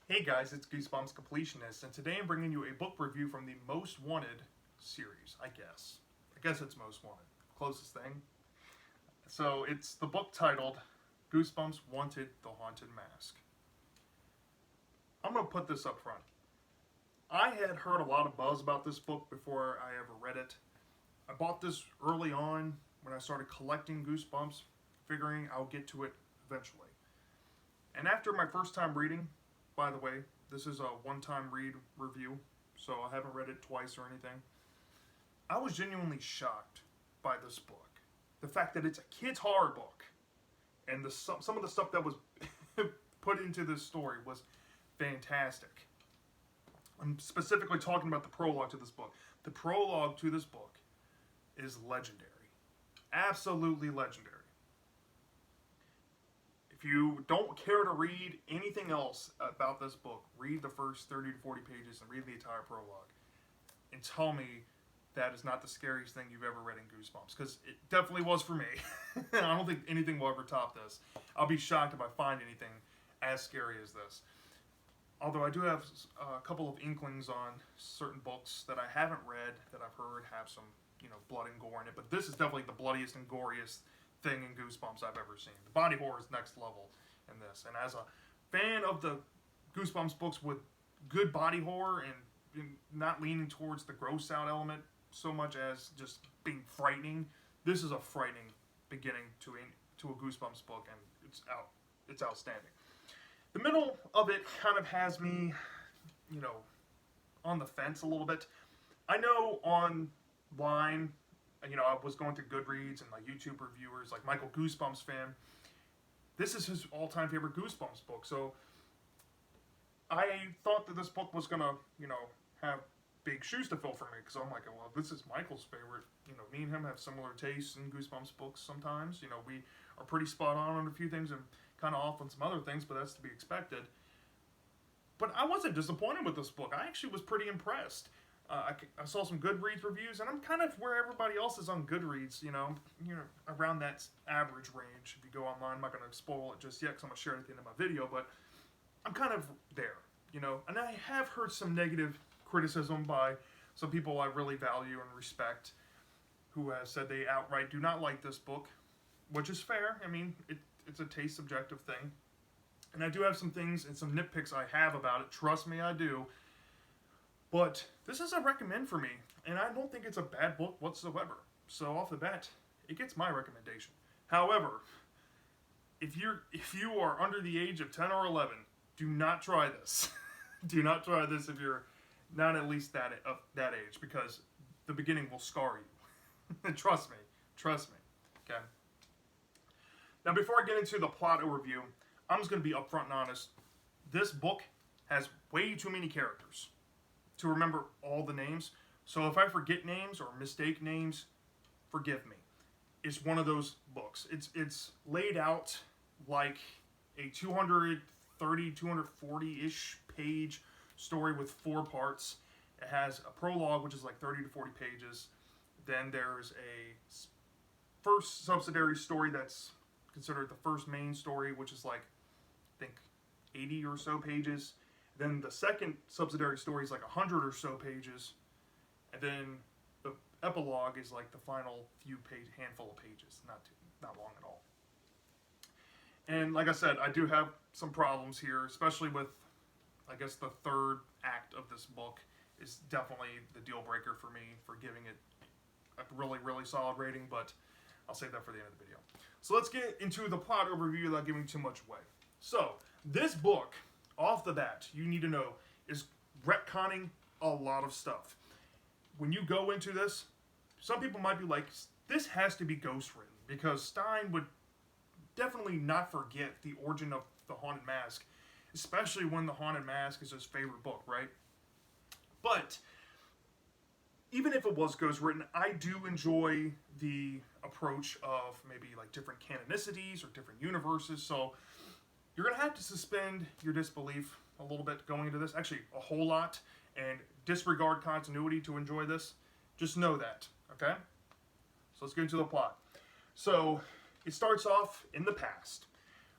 Hey guys, it's Goosebumps Completionist, and today I'm bringing you a book review from the Most Wanted series, I guess. I guess it's Most Wanted. Closest thing. So it's the book titled Goosebumps Wanted the Haunted Mask. I'm going to put this up front. I had heard a lot of buzz about this book before I ever read it. I bought this early on when I started collecting Goosebumps, figuring I'll get to it eventually. And after my first time reading, by the way, this is a one-time read review, so I haven't read it twice or anything. I was genuinely shocked by this book. The fact that it's a kid's horror book, and some of the stuff that was put into this story was fantastic. I'm specifically talking about the prologue to this book. The prologue to this book is legendary. Absolutely legendary. If you don't care to read anything else about this book, read the first 30 to 40 pages and read the entire prologue. And tell me that is not the scariest thing you've ever read in Goosebumps. Because it definitely was for me. I don't think anything will ever top this. I'll be shocked if I find anything as scary as this. Although I do have a couple of inklings on certain books that I haven't read that I've heard have some, blood and gore in it. But this is definitely the bloodiest and goriest thing in Goosebumps I've ever seen. The body horror is next level in this. And as a fan of the Goosebumps books with good body horror and not leaning towards the gross out element so much as just being frightening, this is a frightening beginning to a Goosebumps book, and it's outstanding. The middle of it kind of has me, on the fence a little bit. I know online, I was going through Goodreads and like YouTube reviewers, like Michael Goosebumps fan. This is his all-time favorite Goosebumps book. So I thought that this book was gonna, have big shoes to fill for me, because I'm like, well, this is Michael's favorite. Me and him have similar tastes in Goosebumps books sometimes. We are pretty spot on a few things and kind of off on some other things, but that's to be expected. But I wasn't disappointed with this book. I actually was pretty impressed. I saw some Goodreads reviews, and I'm kind of where everybody else is on Goodreads, around that average range. If you go online, I'm not going to spoil it just yet because I'm going to share it at the end of my video, but I'm kind of there, And I have heard some negative criticism by some people I really value and respect who have said they outright do not like this book, which is fair. I mean, it's a taste subjective thing. And I do have some things and some nitpicks I have about it. Trust me, I do. But this is a recommend for me, and I don't think it's a bad book whatsoever. So off the bat, it gets my recommendation. However, if you are under the age of 10 or 11, do not try this. Do not try this if you're not at least that age, because the beginning will scar you. Trust me. Okay. Now, before I get into the plot overview, I'm just going to be upfront and honest. This book has way too many characters to remember all the names. So if I forget names or mistake names, forgive me. It's one of those books. It's laid out like a 230, 240-ish page story with 4 parts. It has a prologue, which is like 30 to 40 pages. Then there's a first subsidiary story that's considered the first main story, which is like, I think, 80 or so pages. Then the second subsidiary story is like 100 or so pages. And then the epilogue is like the final handful of pages. Not long at all. And like I said, I do have some problems here, especially with, I guess, the third act of this book is definitely the deal breaker for me for giving it a really, really solid rating, but I'll save that for the end of the video. So let's get into the plot overview without giving too much away. So, this book, off the bat, you need to know, is retconning a lot of stuff. When you go into this, some people might be like, this has to be ghost written, because Stein would definitely not forget the origin of the Haunted Mask, especially when the Haunted Mask is his favorite book, right? But even if it was ghost written, I do enjoy the approach of maybe like different canonicities or different universes. So you're going to have to suspend your disbelief a little bit going into this. Actually, a whole lot. And disregard continuity to enjoy this. Just know that, okay? So let's get into the plot. So it starts off in the past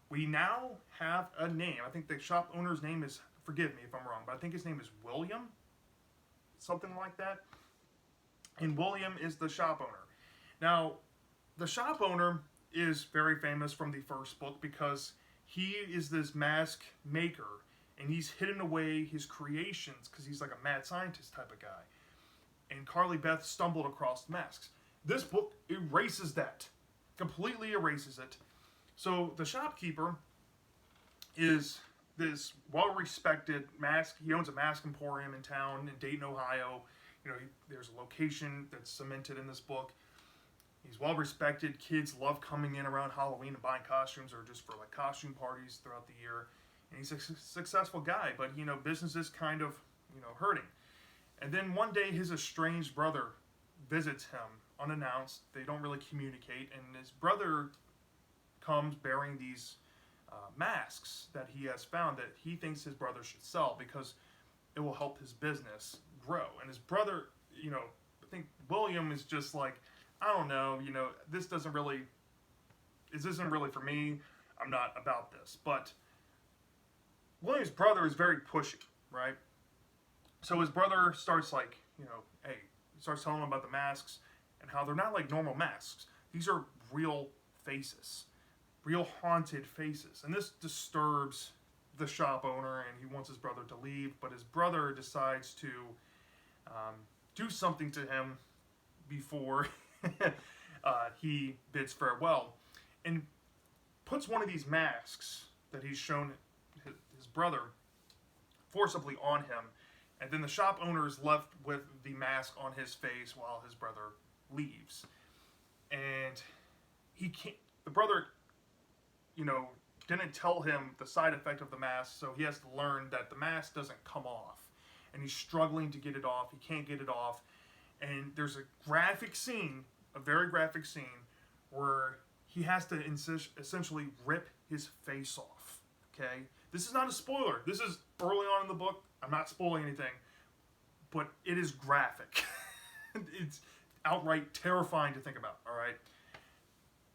We now have a name. I think the shop owner's name is, forgive me if I'm wrong, but I think his name is William, something like that. And William is the shop owner. Now, the shop owner is very famous from the first book because he is this mask maker, and he's hidden away his creations because he's like a mad scientist type of guy. And Carly Beth stumbled across the masks. This book erases that, completely erases it. So the shopkeeper is this well-respected mask. He owns a mask emporium in town in Dayton, Ohio. You know, there's a location that's cemented in this book. He's well-respected. Kids love coming in around Halloween and buying costumes, or just for like costume parties throughout the year. And he's a successful guy, but you know, business is kind of, you know, hurting. And then one day his estranged brother visits him unannounced. They don't really communicate, and his brother comes bearing these masks that he has found that he thinks his brother should sell because it will help his business grow. And his brother, you know, I think William is just like, I don't know, you know, this isn't really for me. I'm not about this. But William's brother is very pushy, right? So his brother starts like, you know, hey, he starts telling him about the masks and how they're not like normal masks. These are real faces, real haunted faces. And this disturbs the shop owner, and he wants his brother to leave. But his brother decides to do something to him before he bids farewell, and puts one of these masks that he's shown his brother forcibly on him. And then the shop owner is left with the mask on his face while his brother leaves. And the brother, you know, didn't tell him the side effect of the mask, so he has to learn that the mask doesn't come off. And he's struggling to get it off. He can't get it off. And there's a graphic scene, a very graphic scene, where he has to essentially rip his face off. Okay? This is not a spoiler. This is early on in the book. I'm not spoiling anything. But it is graphic. It's outright terrifying to think about, all right?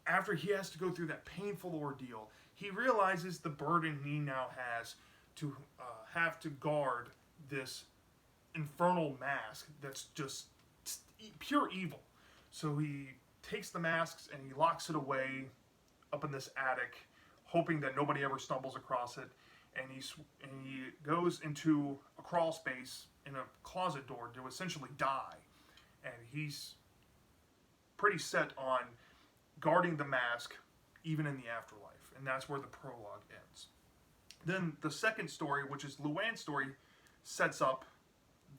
After he has to go through that painful ordeal, he realizes the burden he now has to have to guard this infernal mask that's just pure evil. So he takes the masks and he locks it away up in this attic, hoping that nobody ever stumbles across it. And he goes into a crawl space in a closet door to essentially die. And he's pretty set on guarding the mask even in the afterlife. And that's where the prologue ends. Then the second story, which is Luanne's story, sets up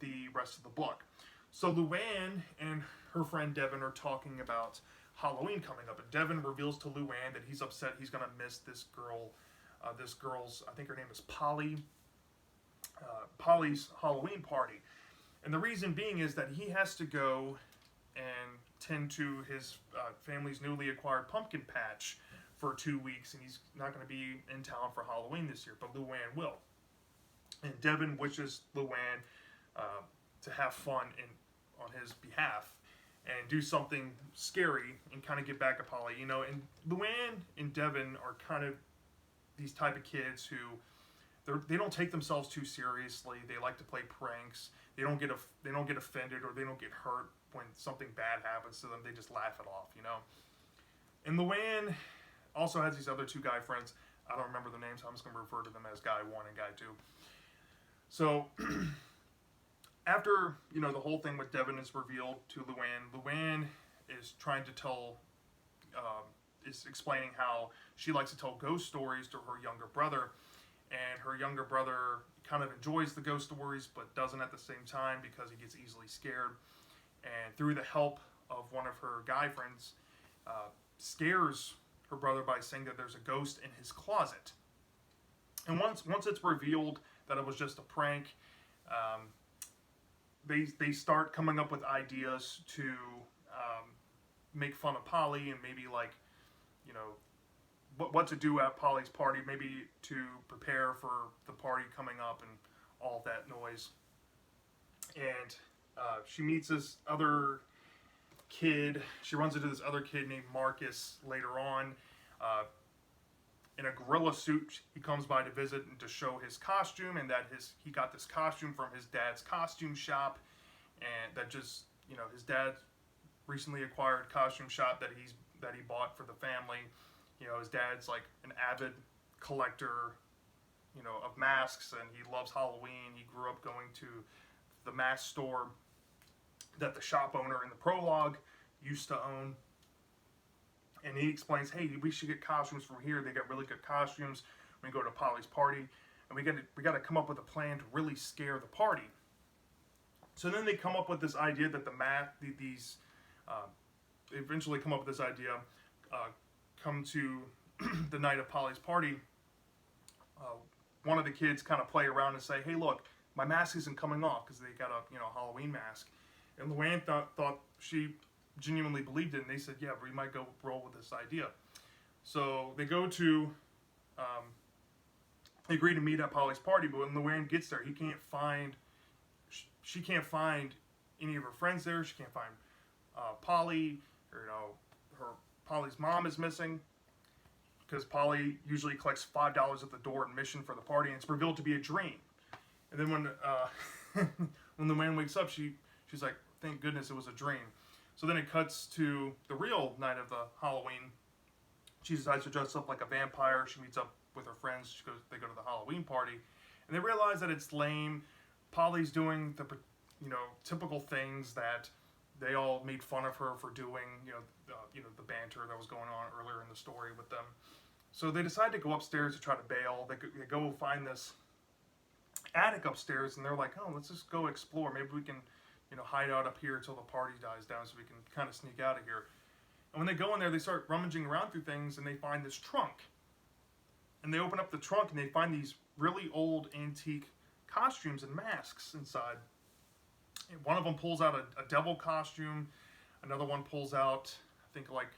the rest of the book. So Luanne and her friend Devin are talking about Halloween coming up, and Devin reveals to Luanne that he's upset he's going to miss this girl's, I think her name is Polly, Polly's Halloween party. And the reason being is that he has to go and tend to his family's newly acquired pumpkin patch for 2 weeks, and he's not going to be in town for Halloween this year, but Luanne will. And Devin wishes Luanne to have fun on his behalf and do something scary and kind of get back at Polly, you know. And Luanne and Devin are kind of these type of kids who they don't take themselves too seriously. They like to play pranks. They don't get offended, or they don't get hurt when something bad happens to them. They just laugh it off, you know. And Luanne also has these other two guy friends. I don't remember the names, so I'm just going to refer to them as Guy 1 and Guy 2. So after, you know, the whole thing with Devin is revealed to Luanne, Luanne is trying to is explaining how she likes to tell ghost stories to her younger brother, and her younger brother kind of enjoys the ghost stories but doesn't at the same time because he gets easily scared. And through the help of one of her guy friends, scares her brother by saying that there's a ghost in his closet. And once it's revealed that it was just a prank, they start coming up with ideas to make fun of Polly, and maybe, like, you know, what to do at Polly's party, maybe to prepare for the party coming up and all that noise. And she meets this other kid. She runs into this other kid named Marcus later on. in a gorilla suit. He comes by to visit and to show his costume, and that he got this costume from his dad's costume shop, and that just, his dad recently acquired costume shop that he bought for the family. His dad's like an avid collector, of masks, and he loves Halloween. He grew up going to the mask store that the shop owner in the prologue used to own. And he explains, hey, we should get costumes from here. They got really good costumes. We go to Polly's party, and we got to come up with a plan to really scare the party. So then they come up with this idea that they eventually come up with this idea, come to the night of Polly's party. One of the kids kind of play around and say, hey, look, my mask isn't coming off, because they got a Halloween mask. And Luanne thought she genuinely believed it, and they said, yeah, we might go roll with this idea. So they go to, they agree to meet at Polly's party, but when Luanne gets there, she can't find any of her friends there. She can't find Polly, or, Polly's mom is missing, because Polly usually collects $5 at the door admission for the party, and it's revealed to be a dream. And then when Luanne wakes up, she's like, thank goodness it was a dream. So then it cuts to the real night of the Halloween. She decides to dress up like a vampire. She meets up with her friends. They go to the Halloween party, and they realize that it's lame. Polly's doing the typical things that they all made fun of her for doing. The banter that was going on earlier in the story with them. So they decide to go upstairs to try to bail. They go find this attic upstairs, and they're like, oh, let's just go explore. Maybe we can hide out up here until the party dies down, so we can kind of sneak out of here. And when they go in there, they start rummaging around through things, and they find this trunk. And they open up the trunk, and they find these really old antique costumes and masks inside. And one of them pulls out a devil costume. Another one pulls out, I think, like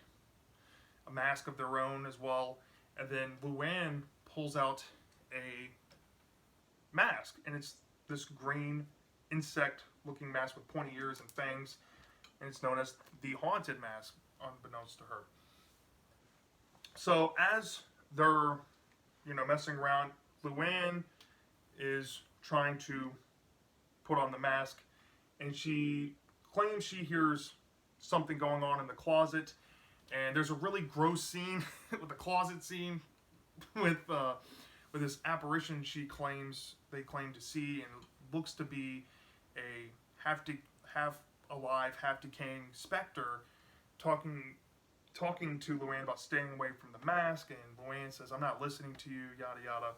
a mask of their own as well. And then Luanne pulls out a mask, and it's this green insect-looking mask with pointy ears and fangs, and it's known as the Haunted Mask, unbeknownst to her. So as they're, messing around, Luanne is trying to put on the mask, and she claims she hears something going on in the closet, and there's a really gross scene with the closet scene with this apparition they claim to see, and looks to be a half alive, half decaying specter talking to Luanne about staying away from the mask. And Luanne says, I'm not listening to you, yada yada.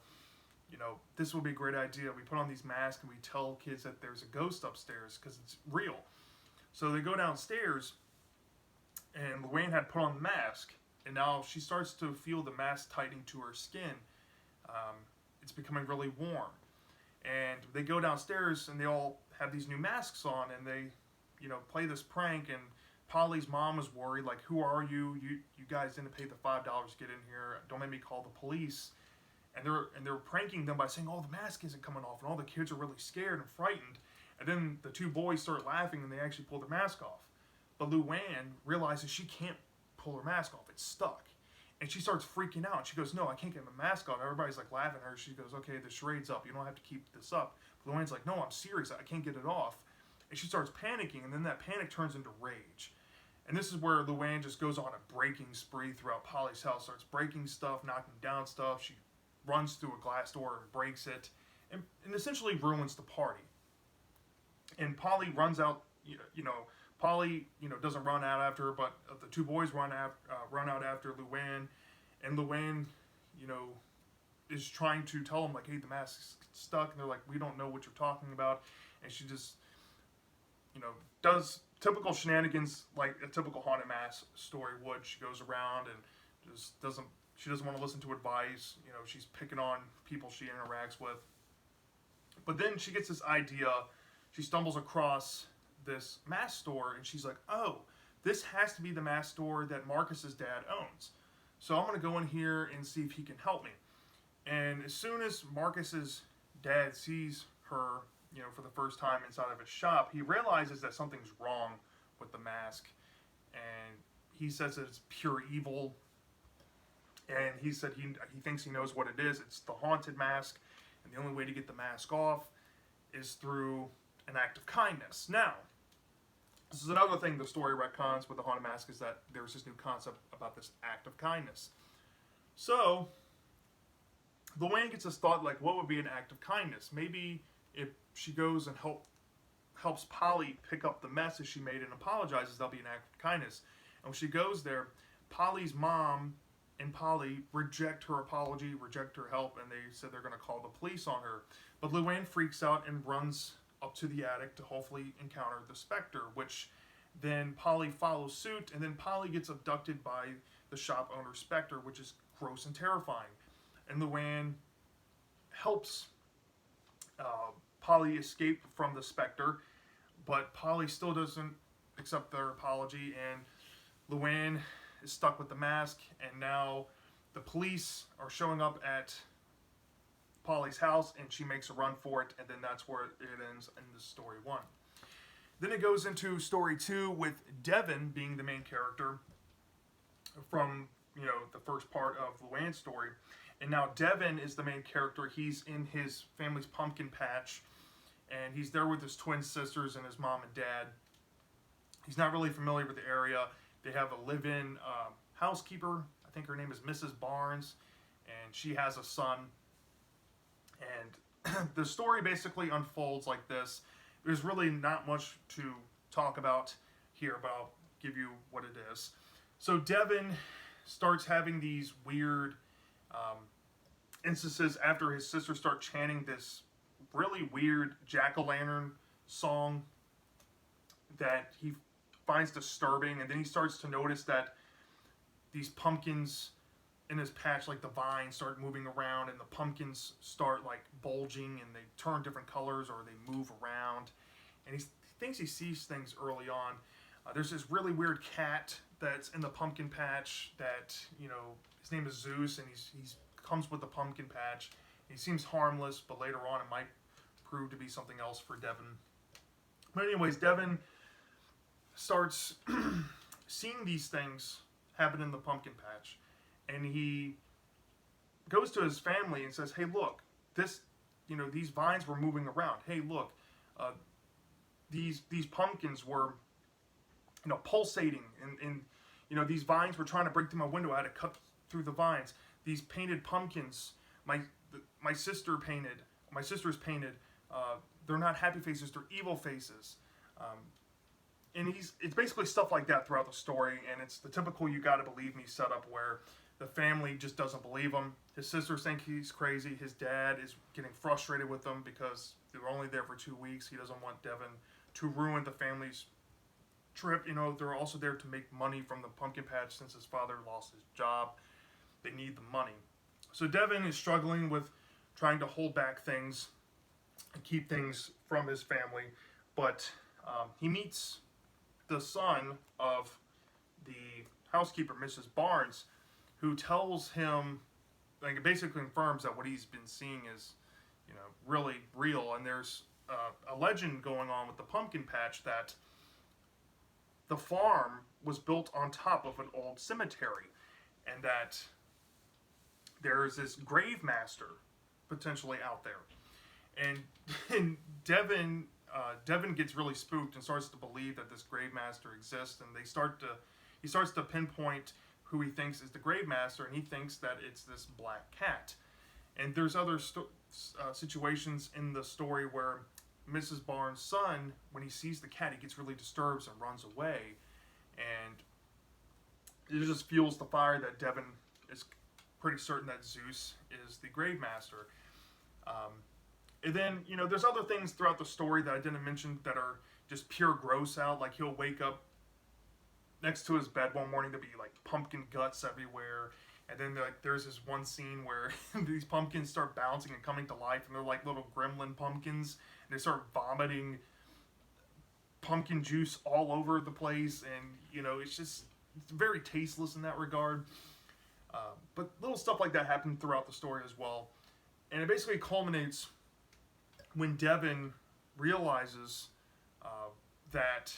This would be a great idea. We put on these masks and we tell kids that there's a ghost upstairs because it's real. So they go downstairs, and Luanne had put on the mask, and now she starts to feel the mask tightening to her skin. It's becoming really warm. And they go downstairs, and they all have these new masks on, and they, play this prank. And Polly's mom is worried, like, who are you? You guys didn't pay the $5 to get in here. Don't make me call the police. And they're pranking them by saying, oh, the mask isn't coming off, and all the kids are really scared and frightened. And then the two boys start laughing, and they actually pull their mask off. But Luanne realizes she can't pull her mask off. It's stuck. And she starts freaking out. She goes, no, I can't get my mask off. Everybody's like laughing at her. She goes, okay, the charade's up. You don't have to keep this up. But Luanne's like, no, I'm serious. I can't get it off. And she starts panicking, and then that panic turns into rage. And this is where Luanne just goes on a breaking spree throughout Polly's house, starts breaking stuff, knocking down stuff. She runs through a glass door and breaks it, and essentially ruins the party. And Polly runs out, Polly, doesn't run out after her, but the two boys run out after Luanne, and Luanne, is trying to tell them, like, hey, the mask's stuck, and they're like, we don't know what you're talking about. And she just, does typical shenanigans like a typical haunted mask story would. She goes around and just doesn't want to listen to advice. She's picking on people she interacts with. But then she gets this idea. She stumbles across this mask store, and she's like, oh, this has to be the mask store that Marcus's dad owns. So I'm going to go in here and see if he can help me. And as soon as Marcus's dad sees her, for the first time inside of his shop, he realizes that something's wrong with the mask. And he says that it's pure evil. And he said he thinks he knows what it is. It's the haunted mask, and the only way to get the mask off is through an act of kindness. Now, this is another thing the story retcons with the haunted mask, is that there's this new concept about this act of kindness. So, Luanne gets this thought, like, what would be an act of kindness? Maybe if she goes and helps Polly pick up the mess that she made and apologizes, that'll be an act of kindness. And when she goes there, Polly's mom and Polly reject her apology, reject her help, and they said they're going to call the police on her. But Luanne freaks out and runs up to the attic to hopefully encounter the specter, which then Polly follows suit, and then Polly gets abducted by the shop owner specter, which is gross and terrifying. And Luanne helps Polly escape from the specter, but Polly still doesn't accept their apology, and Luanne is stuck with the mask, and now the police are showing up at Polly's house, and she makes a run for it, and then that's where it ends in the story 1. Then it goes into story 2 with Devin being the main character from, the first part of Luanne's story. And now Devin is the main character. He's in his family's pumpkin patch, and he's there with his twin sisters and his mom and dad. He's not really familiar with the area. They have a live-in housekeeper. I think her name is Mrs. Barnes, and she has a son. And the story basically unfolds like this. There's really not much to talk about here, but I'll give you what it is. So Devin starts having these weird instances after his sisters start chanting this really weird jack-o'-lantern song that he finds disturbing, and then he starts to notice that these pumpkins in his patch, like the vines, start moving around, and the pumpkins start like bulging, and they turn different colors or they move around, and he thinks he sees things early on. There's this really weird cat that's in the pumpkin patch that, his name is Zeus, and he's comes with the pumpkin patch. He seems harmless, but later on it might prove to be something else for Devin. But anyways, Devin starts seeing these things happen in the pumpkin patch, and he goes to his family and says, hey, look, these vines were moving around. Hey, look, these pumpkins were, pulsating, and these vines were trying to break through my window. I had to cut through the vines. These painted pumpkins, my sister's painted. They're not happy faces; they're evil faces. And it's basically stuff like that throughout the story, and it's the typical "you gotta believe me" setup where the family just doesn't believe him. His sisters think he's crazy. His dad is getting frustrated with them because they were only there for 2 weeks. He doesn't want Devin to ruin the family's trip. They're also there to make money from the pumpkin patch since his father lost his job. They need the money. So Devin is struggling with trying to hold back things and keep things from his family, but he meets the son of the housekeeper, Mrs. Barnes, who tells him, like, it basically confirms that what he's been seeing is, really real. And there's a legend going on with the pumpkin patch that the farm was built on top of an old cemetery, and that there's this grave master potentially out there. And Devin gets really spooked and starts to believe that this grave master exists, and he starts to pinpoint who he thinks is the grave master, and he thinks that it's this black cat. And there's other situations in the story where Mrs. Barnes' son, when he sees the cat, he gets really disturbed and runs away, and it just fuels the fire that Devin is pretty certain that Zeus is the grave master. And then, there's other things throughout the story that I didn't mention that are just pure gross out. Like, he'll wake up next to his bed one morning, there'll be like pumpkin guts everywhere, and then there's this one scene where these pumpkins start bouncing and coming to life, and they're like little gremlin pumpkins, and they start vomiting pumpkin juice all over the place, and it's very tasteless in that regard. But little stuff like that happened throughout the story as well, and it basically culminates when Devin realizes that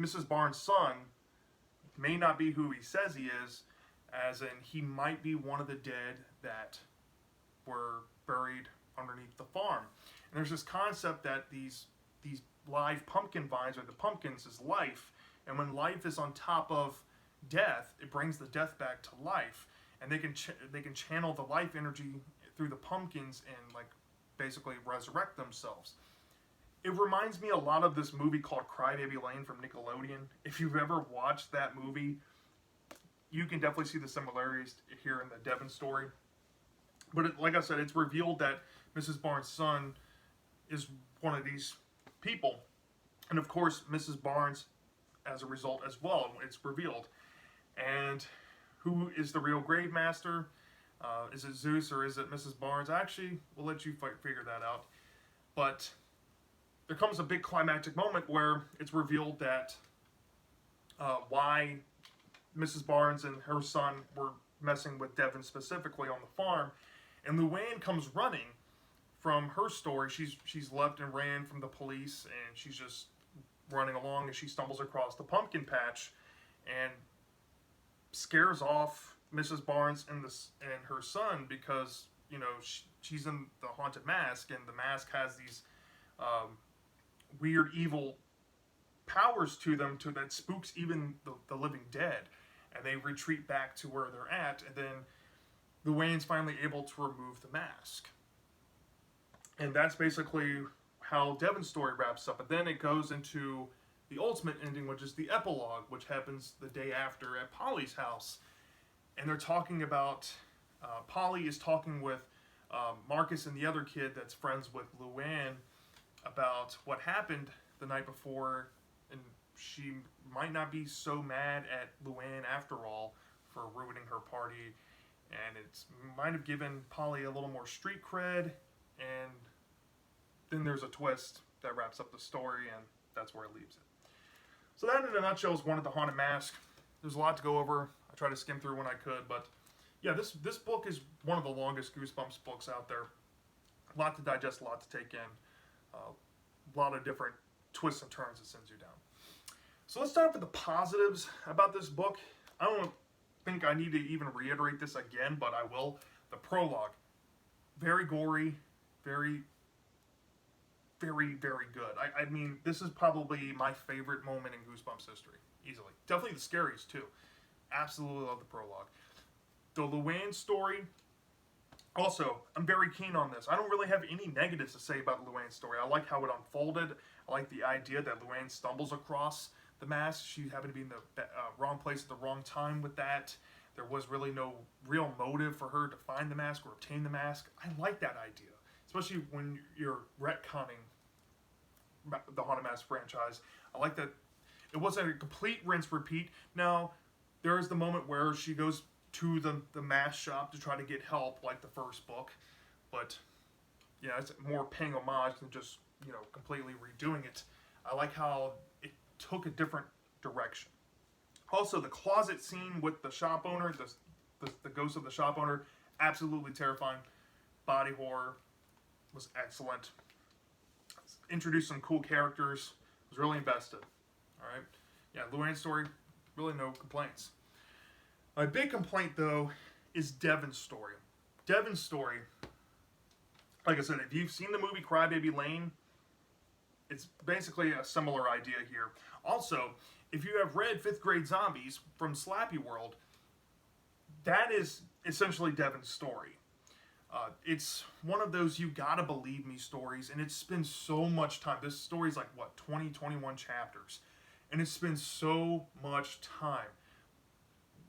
Mrs. Barnes' son may not be who he says he is, as in he might be one of the dead that were buried underneath the farm. And there's this concept that these live pumpkin vines, or the pumpkins, is life, and when life is on top of death, it brings the death back to life, and they can channel the life energy through the pumpkins and like basically resurrect themselves. It reminds me a lot of this movie called Crybaby Lane from Nickelodeon. If you've ever watched that movie, you can definitely see the similarities here in the Devin story. But like I said, it's revealed that Mrs. Barnes' son is one of these people. And of course, Mrs. Barnes, as a result as well, it's revealed. And who is the real grave master? Is it Zeus or is it Mrs. Barnes? Actually, we'll let you figure that out. But there comes a big climactic moment where it's revealed that why Mrs. Barnes and her son were messing with Devin specifically on the farm. And Luanne comes running from her story. She's left and ran from the police, and she's just running along as she stumbles across the pumpkin patch and scares off Mrs. Barnes and her son, because she's in the haunted mask, and the mask has these weird evil powers to them that spooks even the living dead, and they retreat back to where they're at. And then Luanne's finally able to remove the mask. And that's basically how Devin's story wraps up. But then it goes into the ultimate ending, which is the epilogue, which happens the day after at Polly's house. And they're talking about, Polly is talking with Marcus and the other kid that's friends with Luanne about what happened the night before. And she might not be so mad at Luanne after all for ruining her party. And it might have given Polly a little more street cred. And then there's a twist that wraps up the story, and that's where it leaves it. So that, in a nutshell, is One of the Haunted Mask. There's a lot to go over. I tried to skim through when I could, but yeah, this book is one of the longest Goosebumps books out there. A lot to digest, a lot to take in. A lot of different twists and turns it sends you down. So let's start with the positives about this book. I don't think I need to even reiterate this again, but I will. The prologue. Very gory, very, very, very good. I mean, this is probably my favorite moment in Goosebumps history, easily. Definitely the scariest, too. Absolutely love the prologue. The Luanne story, also, I'm very keen on this. I don't really have any negatives to say about the Luanne story. I like how it unfolded. I like the idea that Luanne stumbles across the mask. She happened to be in the wrong place at the wrong time with that. There was really no real motive for her to find the mask or obtain the mask. I like that idea, especially when you're retconning the Haunted Mask franchise. I like that it wasn't a complete rinse repeat. Now, there is the moment where she goes to the mask shop to try to get help, like the first book. But, yeah, it's more paying homage than just, completely redoing it. I like how it took a different direction. Also, the closet scene with the shop owner, the ghost of the shop owner, absolutely terrifying. Body horror was excellent. Introduced some cool characters. Was really invested. All right. Yeah, Luanne's story, really no complaints. My big complaint, though, is Devin's story. Devin's story, like I said, if you've seen the movie Crybaby Lane, it's basically a similar idea here. Also, if you have read 5th Grade Zombies from Slappy World, that is essentially Devin's story. It's one of those you gotta believe me stories, and it spends so much time. This story's like, 20, 21 chapters. And it spends so much time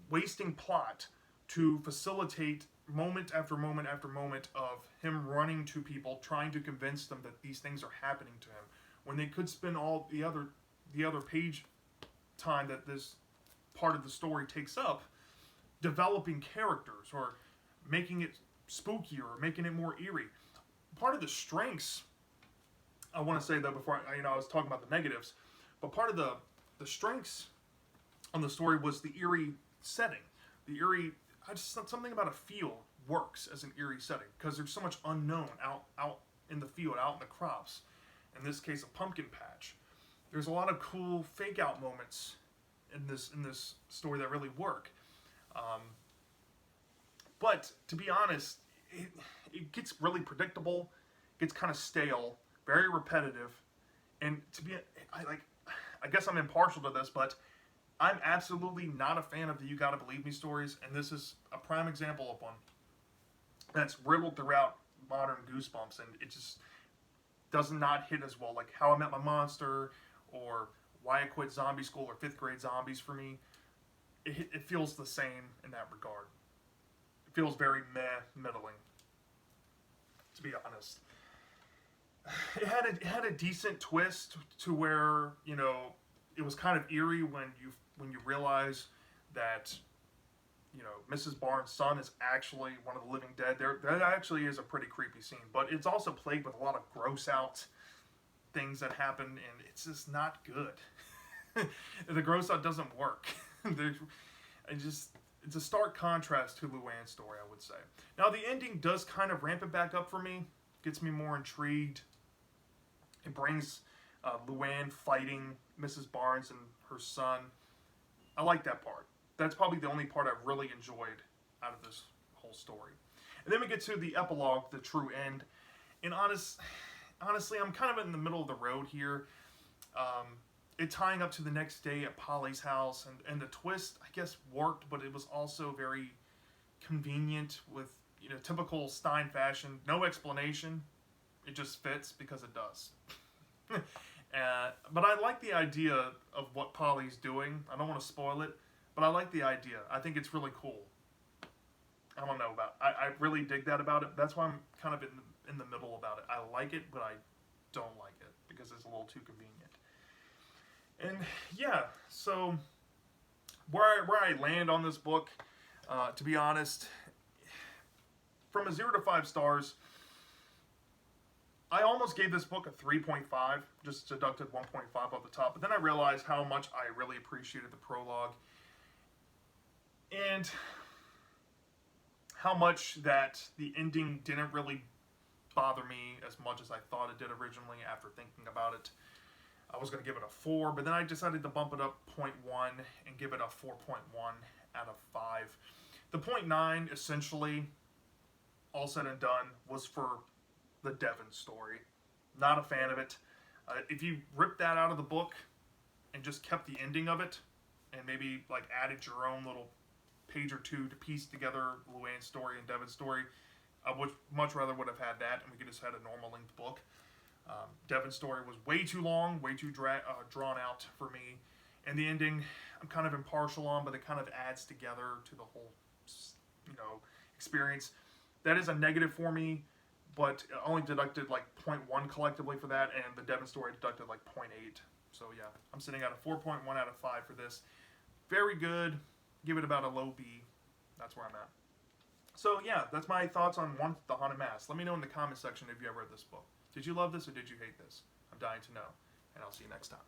wasting plot to facilitate moment after moment after moment of him running to people, trying to convince them that these things are happening to him, when they could spend all the other page time that this part of the story takes up developing characters or making it spookier or making it more eerie. Part of the strengths, I want to say though before I was talking about the negatives, but part of the strengths on the story was the eerie setting. The eerie, something about a field works as an eerie setting because there's so much unknown out in the field, out in the crops. In this case, a pumpkin patch. There's a lot of cool fake out moments in this story that really work. But to be honest, it gets really predictable, gets kind of stale, very repetitive, and to be, I guess I'm impartial to this, but I'm absolutely not a fan of the "You Gotta Believe Me" stories, and this is a prime example of one that's riddled throughout modern Goosebumps, and it just does not hit as well. Like How I Met My Monster, or Why I Quit Zombie School, or Fifth Grade Zombies for me. It feels the same in that regard. It feels very middling, to be honest. It had a decent twist to where, it was kind of eerie when you realize that, Mrs. Barnes' son is actually one of the living dead. That actually is a pretty creepy scene, but it's also plagued with a lot of gross out things that happen, and it's just not good. The gross out doesn't work. It's a stark contrast to Luanne's story, I would say. Now the ending does kind of ramp it back up for me, gets me more intrigued. It brings Luanne fighting Mrs. Barnes and her son. I like that part. That's probably the only part I've really enjoyed out of this whole story. And then we get to the epilogue, the true end. And honestly, I'm kind of in the middle of the road here. It tying up to the next day at Polly's house, and the twist, I guess, worked, but it was also very convenient with, typical Stein fashion. No explanation. It just fits because it does. But I like the idea of what Polly's doing. I don't want to spoil it, but I like the idea. I think it's really cool. I don't know I really dig that about it. That's why I'm kind of in the middle about it. I like it, but I don't like it because it's a little too convenient. And yeah, so where I land on this book, to be honest, from a 0 to 5 stars, I almost gave this book a 3.5, just deducted 1.5 off the top, but then I realized how much I really appreciated the prologue, and how much that the ending didn't really bother me as much as I thought it did originally after thinking about it. I was going to give it a 4, but then I decided to bump it up 0.1 and give it a 4.1 out of 5. The 0.9, essentially, all said and done, was for the Devin story. Not a fan of it. If you ripped that out of the book and just kept the ending of it, and maybe added your own little page or two to piece together Luanne's story and Devin's story, I would much rather would have had that, and we could just had a normal length book. Devin's story was way too long, way too drawn out for me, and the ending I'm kind of impartial on, but it kind of adds together to the whole, experience. That is a negative for me, but I only deducted 0.1 collectively for that, and the Devin story deducted 0.8. So yeah, I'm sitting at a 4.1 out of 5 for this. Very good. Give it about a low B. That's where I'm at. So yeah, that's my thoughts on The Haunted Mask. Let me know in the comment section if you ever read this book. Did you love this or did you hate this? I'm dying to know. And I'll see you next time.